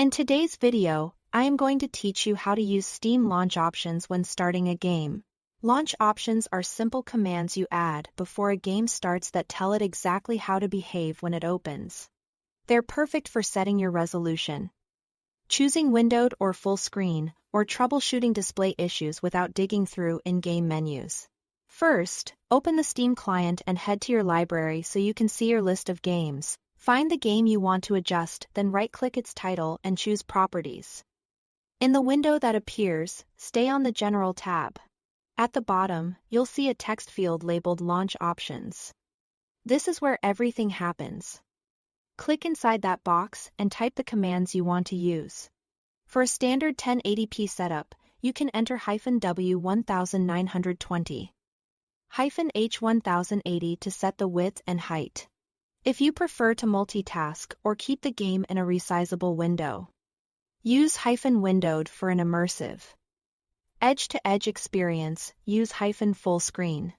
In today's video, I am going to teach you how to use Steam launch options when starting a game. Launch options are simple commands you add before a game starts that tell it exactly how to behave when it opens. They're perfect for setting your resolution, choosing windowed or full screen, or troubleshooting display issues without digging through in-game menus. First, open the Steam client and head to your library so you can see your list of games. Find the game you want to adjust, then right-click its title and choose Properties. In the window that appears, stay on the General tab. At the bottom, you'll see a text field labeled Launch Options. This is where everything happens. Click inside that box and type the commands you want to use. For a standard 1080p setup, you can enter -W1920, -H1080 to set the width and height. If you prefer to multitask or keep the game in a resizable window, use -windowed for an immersive, edge-to-edge experience, use -full screen.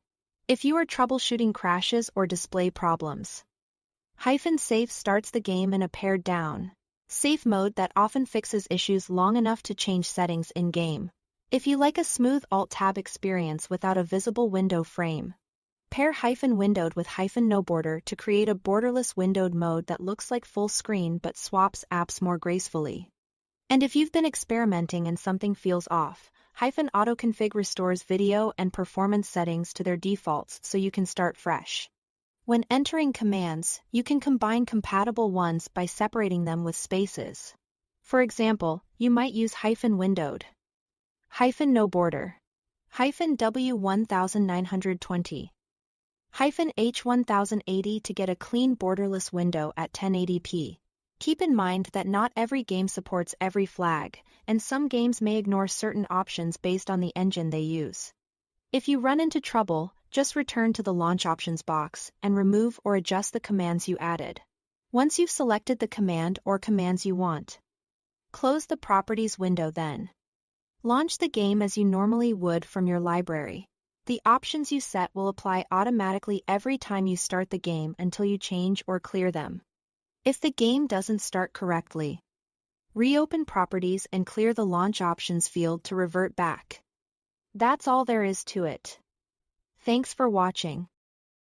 If you are troubleshooting crashes or display problems, -safe starts the game in a pared down, safe mode that often fixes issues long enough to change settings in-game. If you like a smooth Alt-Tab experience without a visible window frame, pair -windowed with -no border to create a borderless windowed mode that looks like full screen but swaps apps more gracefully. And if you've been experimenting and something feels off, -autoconfig restores video and performance settings to their defaults so you can start fresh. When entering commands, you can combine compatible ones by separating them with spaces. For example, you might use -windowed, -no border, -W1920, -H1080 to get a clean borderless window at 1080p. Keep in mind that not every game supports every flag, and some games may ignore certain options based on the engine they use. If you run into trouble, just return to the Launch Options box and remove or adjust the commands you added. Once you've selected the command or commands you want, close the Properties window then. Launch the game as you normally would from your library. The options you set will apply automatically every time you start the game until you change or clear them. If the game doesn't start correctly, reopen Properties and clear the Launch Options field to revert back. That's all there is to it. Thanks for watching.